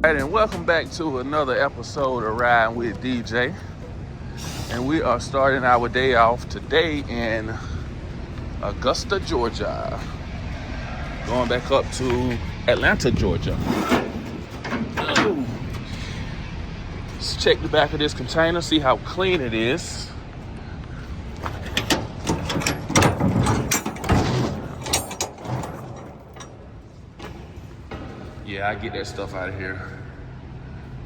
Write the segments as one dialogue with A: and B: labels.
A: Alright, and welcome back to another episode of Riding with DJ. And we are starting our day off today in Augusta, Georgia. Going back up to Atlanta, Georgia. Ooh. Let's check the back of this container, see how clean it is. Yeah, I get that stuff out of here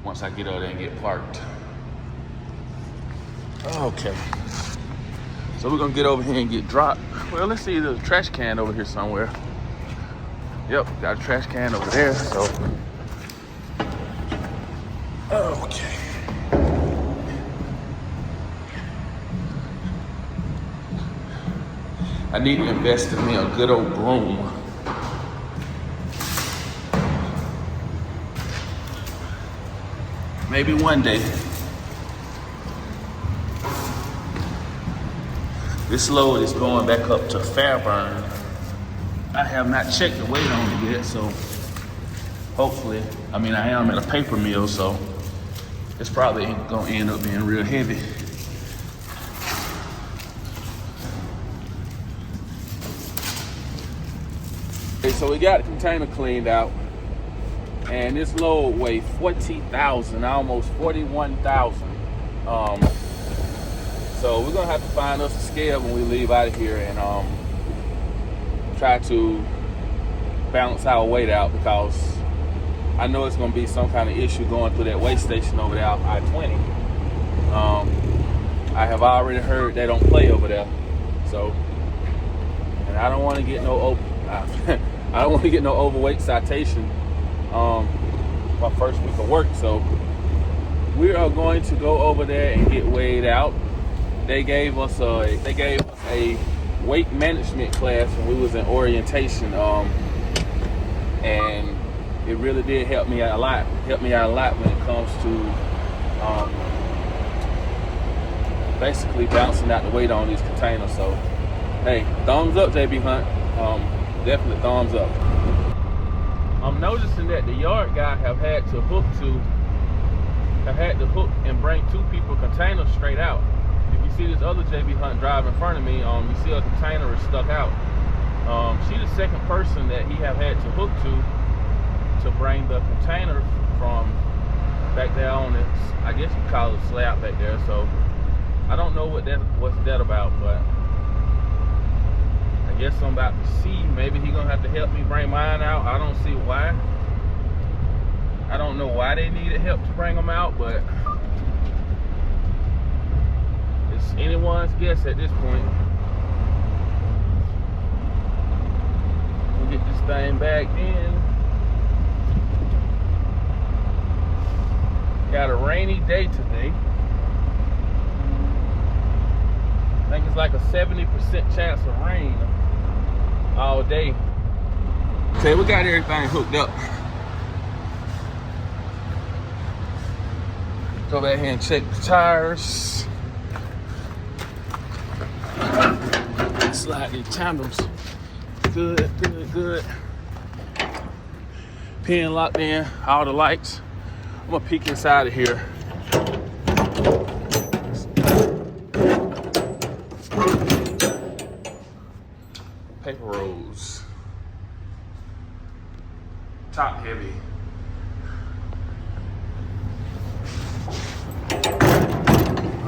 A: once I get out there and get parked. Okay. So we're gonna get over here and get dropped. Well, let's see, there's a trash can over here somewhere. Yep, got a trash can over there, so. Okay. I need to invest in me a good old broom. Maybe one day. This load is going back up to Fairburn. I have not checked the weight on it yet, so hopefully, I am at a paper mill, so it's probably gonna end up being real heavy. Okay, so we got the container cleaned out. And this load weighed 40,000, almost 41,000. So we're gonna have to find us a scale when we leave out of here and try to balance our weight out, because I know it's gonna be some kind of issue going through that weigh station over there off I-20. I have already heard they don't play over there, so, and I don't want to get no I don't want to get no overweight citation my first week of work. So we are going to go over there and get weighed out. They gave us a weight management class when we was in orientation, and it really did help me out a lot when it comes to basically balancing out the weight on these containers. So hey, thumbs up, JB Hunt. Definitely thumbs up. I'm noticing that the yard guy have had to hook and bring two people containers straight out. If you see this other JB Hunt drive in front of me, you see a container is stuck out. She's the second person that he have had to hook to bring the container from back there on it. I guess you call it a slab back there. So I don't know what's that about, but I guess I'm about to see. Maybe he's gonna have to help me bring mine out. I don't see why. I don't know why they needed help to bring them out, but it's anyone's guess at this point. We'll get this thing back in. Got a rainy day today. I think it's like a 70% chance of rain all day. Okay, we got everything hooked up. Go back here and check the tires. Slide these tandems. Good, good, good. Pin locked in, all the lights. I'm gonna peek inside of here. Paper rolls. Top heavy.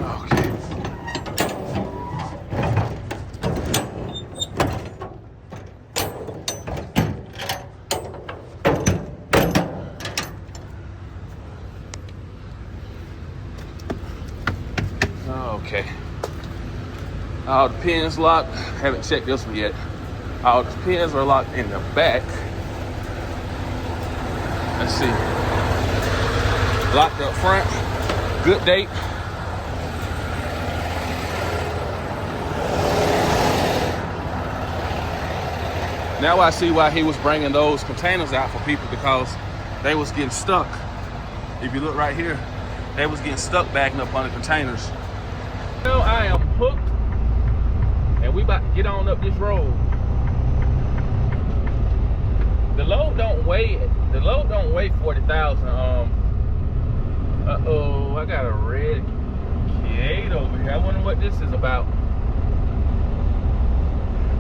A: Okay. Okay. All the pins locked. Haven't checked this one yet. All the pins are locked in the back. Let's see. Locked up front. Good date. Now I see why he was bringing those containers out for people, because they was getting stuck. If you look right here, they was getting stuck backing up on the containers. Well, I am hooked, and we about to get on up this road. The load don't don't weigh 40,000. Uh-oh, I got a red gate over here. I wonder what this is about.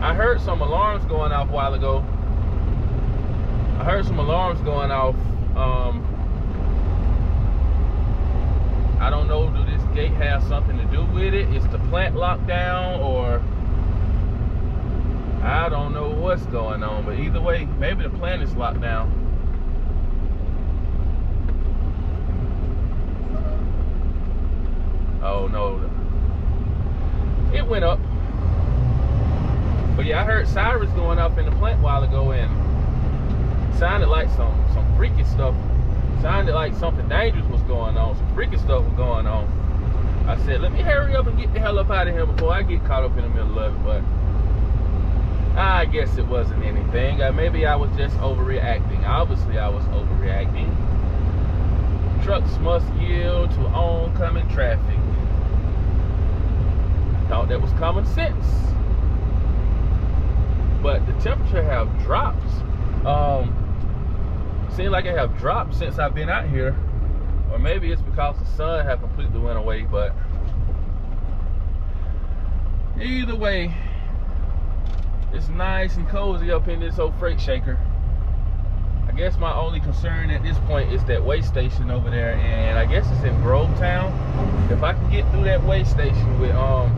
A: I heard some alarms going off a while ago. I don't know, do this gate have something to do with it? Is the plant locked down, or I don't know what's going on, but either way, maybe the plant is locked down. Oh no, it went up. But yeah, I heard sirens going off in the plant a while ago, and sounded like some freaky stuff. Sounded like something dangerous was going on. Some freaky stuff was going on. I said, let me hurry up and get the hell up out of here before I get caught up in the middle of it. But I guess it wasn't anything. Maybe I was just overreacting. Obviously, I was overreacting. Trucks must yield to oncoming traffic. Thought that was common sense. But the temperature have dropped. Seems like it have dropped since I've been out here. Or maybe it's because the sun have completely went away. But either way, it's nice and cozy up in this old freight shaker. I guess my only concern at this point is that weigh station over there, and I guess it's in Grovetown. If I can get through that weigh station without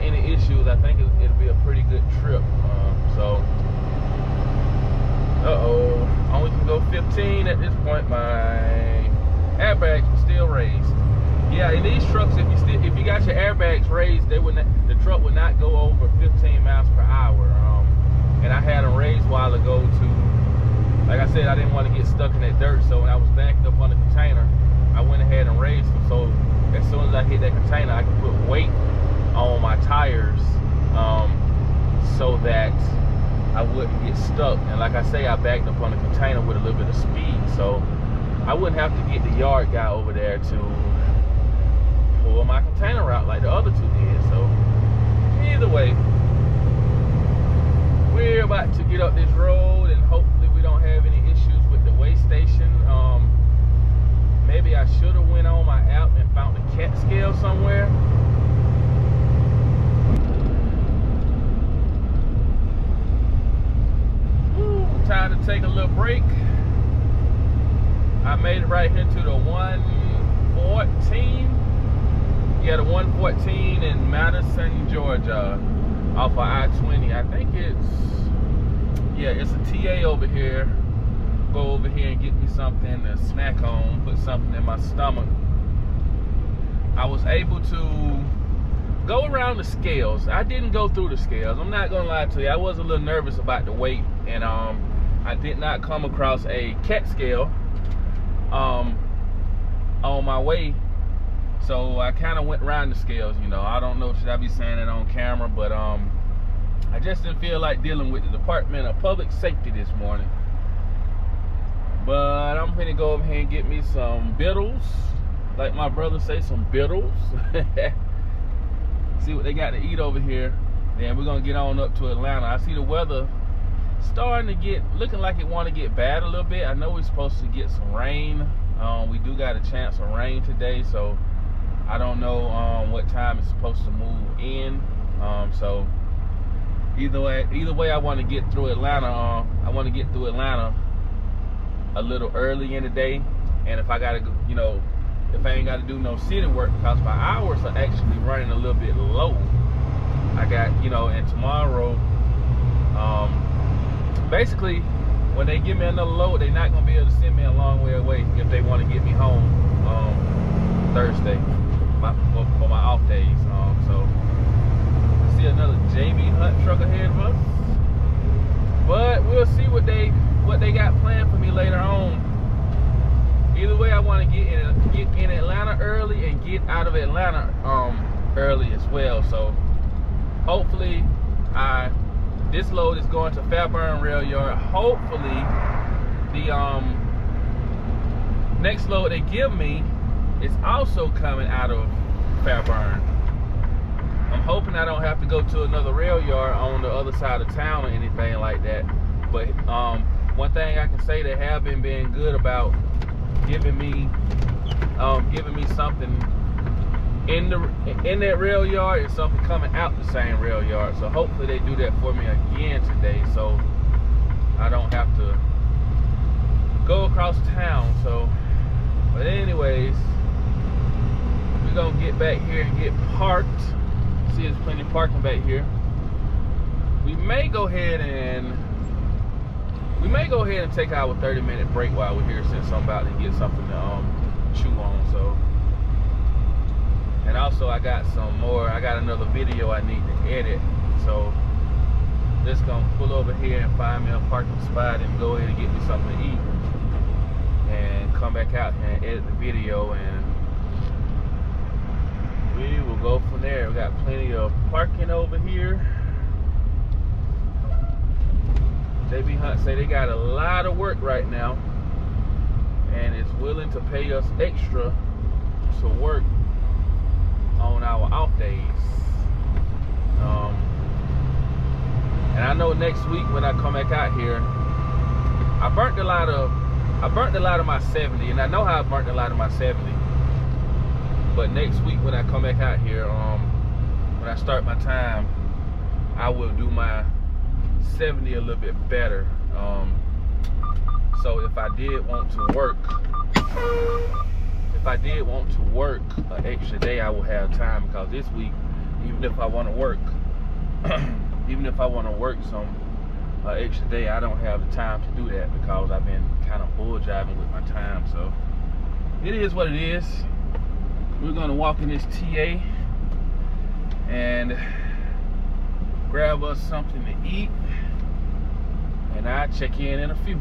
A: any issues, I think it'll be a pretty good trip. Only can go 15 at this point. My airbags are still raised. Yeah, in these trucks, if you got your airbags raised, the truck would not go over 15 miles per hour. And I had them raised a while ago to, like I said, I didn't want to get stuck in that dirt. So when I was backing up on the container, I went ahead and raised them. So as soon as I hit that container, I could put weight on my tires, so that I wouldn't get stuck. And like I say, I backed up on the container with a little bit of speed, so I wouldn't have to get the yard guy over there to pull my container out like the other two did. So either way, we're about to get up this road, and hopefully we don't have any issues with the weigh station. Maybe I should have went on my app and found the cat scale somewhere. Time to take a little break. I made it right here to the 114. Yeah, the 114 in Madison, Georgia, off of I-20. I think it's a TA over here. Go over here and get me something to snack on, put something in my stomach. I was able to go around the scales. I didn't go through the scales. I'm not gonna lie to you. I was a little nervous about the weight, and I did not come across a cat scale on my way, so I kind of went around the scales. I don't know, should I be saying it on camera, but I just didn't feel like dealing with the Department of Public Safety this morning. But I'm gonna go over here and get me some bittles, like my brother say, some bittles. See what they got to eat over here. Then we're gonna get on up to Atlanta. I see the weather starting to looking like it want to get bad a little bit. I know we're supposed to get some rain. We do got a chance of rain today, so I don't know what time it's supposed to move in. So either way, I want to get through Atlanta. I want to get through Atlanta a little early in the day, and if I gotta go, if I ain't got to do no city work, because my hours are actually running a little bit low. I got, and tomorrow, basically, when they give me another load, they're not going to be able to send me a long way away if they want to get me home Thursday for my off days. So I see another JB Hunt truck ahead of us, but we'll see what they got planned for me later on. Either way, I want to get in Atlanta early and get out of Atlanta early as well. So hopefully, this load is going to Fairburn Rail Yard. Hopefully, the next load they give me is also coming out of Fairburn. I'm hoping I don't have to go to another rail yard on the other side of town or anything like that. But one thing I can say, they have been being good about giving me something in that rail yard and something coming out the same rail yard. So hopefully they do that for me again today, so I don't have to go across town. So, but anyways, we're gonna get back here and get parked. See, there's plenty of parking back here. We may go ahead and take our 30-minute break while we're here, since I'm about to get something to chew on. So, and also I got another video I need to edit. So just gonna pull over here and find me a parking spot and go ahead and get me something to eat, and come back out here and edit the video, and we will go from there. We got plenty of parking over here. JB Hunt say they got a lot of work right now and is willing to pay us extra to work on our off days. And I know next week when I come back out here, I burnt a lot of my 70, and I know how I burnt a lot of my 70. But next week when I come back out here, when I start my time, I will do my 70 a little bit better. So if I did want to work an extra day, I will have time, because this week, even if I want to work some extra day, I don't have the time to do that, because I've been kind of bull jiving with my time. So it is what it is. We're gonna walk in this TA and grab us something to eat, and I'll check in a few.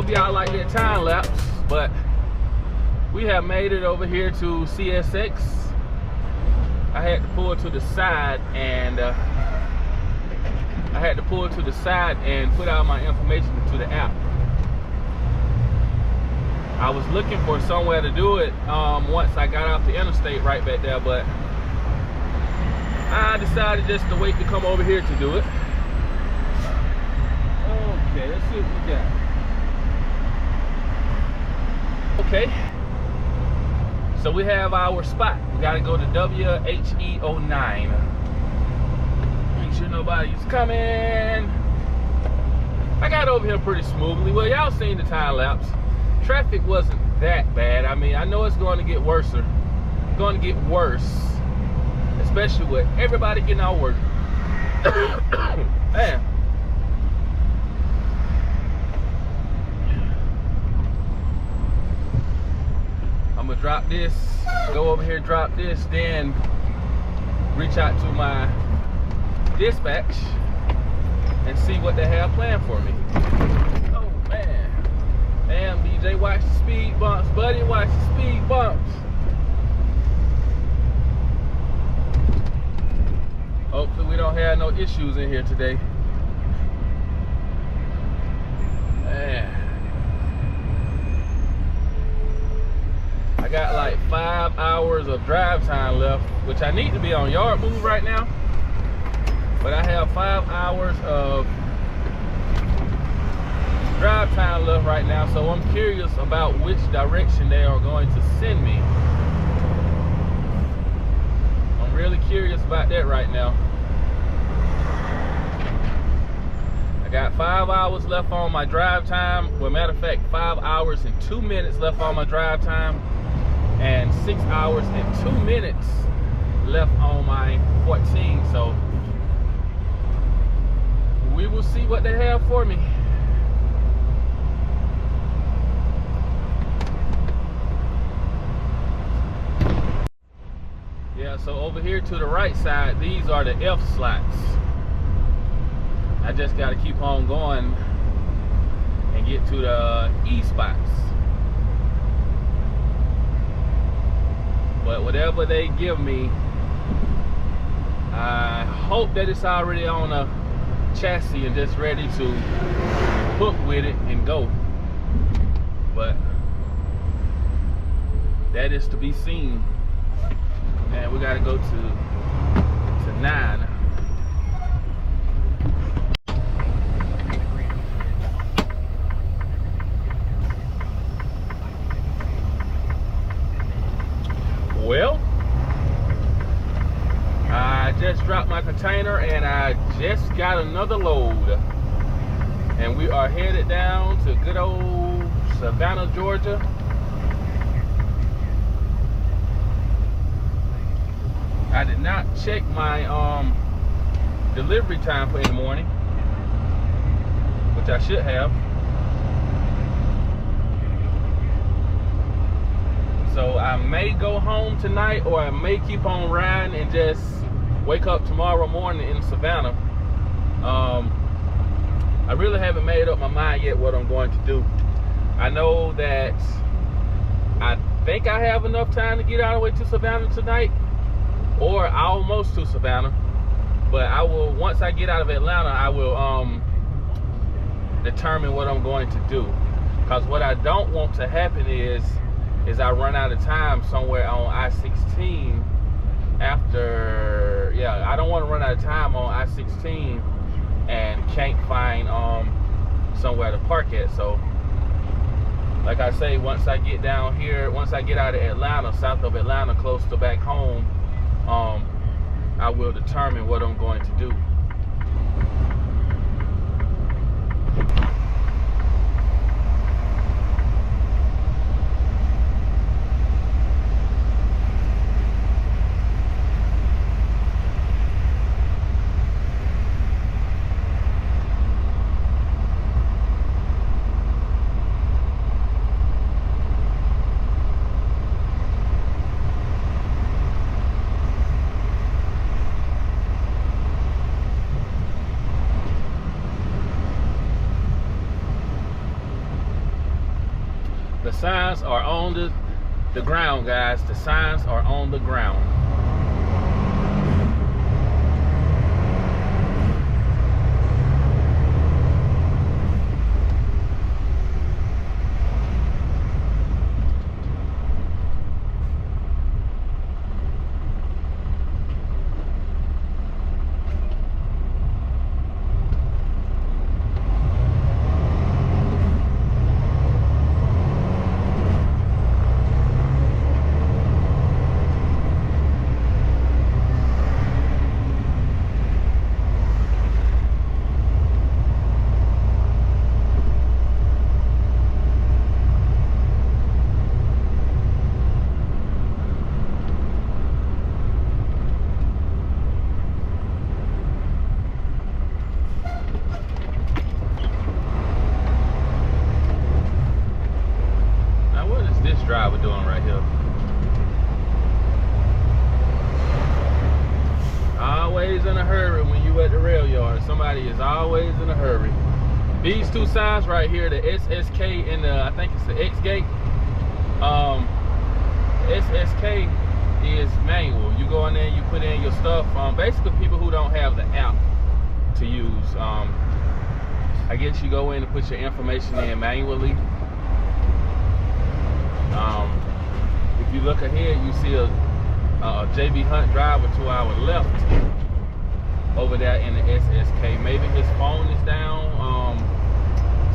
A: Y'all like that time lapse, but we have made it over here to CSX. I had to pull to the side and put out my information into the app. I was looking for somewhere to do it once I got off the interstate right back there, but I decided just to wait to come over here to do it. Okay, let's see what we got. Okay. So we have our spot. We gotta go to WHE09. Make sure nobody's coming. I got over here pretty smoothly. Well, y'all seen the time lapse. Traffic wasn't that bad. I mean, I know it's going to get worse. It's going to get worse, especially with everybody getting out of work. Damn. I'm gonna drop this, go over here, drop this, then reach out to my dispatch and see what they have planned for me. Oh man. Damn, DJ, watch the speed bumps, buddy, watch the speed bumps. Hopefully we don't have no issues in here today. Man. I got like 5 hours of drive time left, which I need to be on yard move right now. But I have 5 hours of drive time left right now, so I'm curious about which direction they are going to send me. I'm really curious about that right now. I got 5 hours left on my drive time. Well, matter of fact, 5 hours and 2 minutes left on my drive time, and 6 hours and 2 minutes left on my 14. So we will see what they have for me. Yeah, so over here to the right side, these are the F slots. I just got to keep on going and get to the E spots. But whatever they give me, I hope that it's already on a chassis and just ready to hook with it and go. But that is to be seen. And we gotta go to 9. Well, I just dropped my container and I just got another load. And we are headed down to good old Savannah, Georgia. I did not check my delivery time for in the morning, which I should have. So I may go home tonight, or I may keep on riding and just wake up tomorrow morning in Savannah. I really haven't made up my mind yet what I'm going to do. I know that I think I have enough time to get all the way to Savannah tonight, or almost to Savannah. But I will, once I get out of Atlanta, I will determine what I'm going to do. Because what I don't want to happen is I run out of time somewhere on I-16 after, I don't want to run out of time on I-16 and can't find somewhere to park at. So like I say, once I get down here, once I get out of Atlanta, south of Atlanta, close to back home, I will determine what I'm going to do. The signs are on the ground, guys. The signs are on the ground. driver doing right here? Always in a hurry when you at the rail yard. Somebody is always in a hurry. These two signs right here, the SSK and the, I think it's the X gate. SSK is manual. You go in there, you put in your stuff. Basically, people who don't have the app to use, I guess you go in and put your information in manually. If you look ahead, you see a JB Hunt driver to our left over there in the SSK. Maybe his phone is down.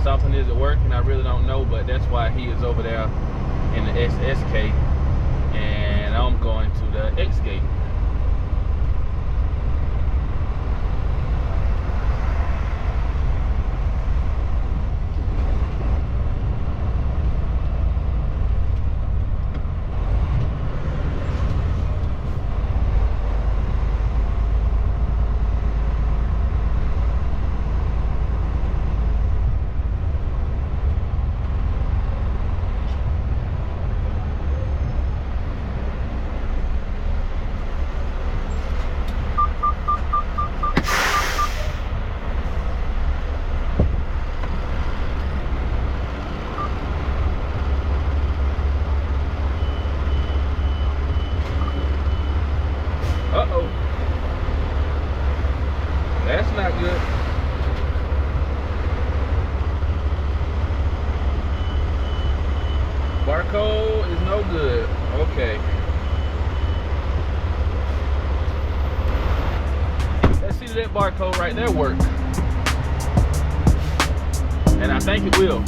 A: Something isn't working. I really don't know, but that's why he is over there in the SSK, and I'm going to the X gate. Uh-oh. That's not good. Barcode is no good. Okay. Let's see that barcode right there work. And I think it will.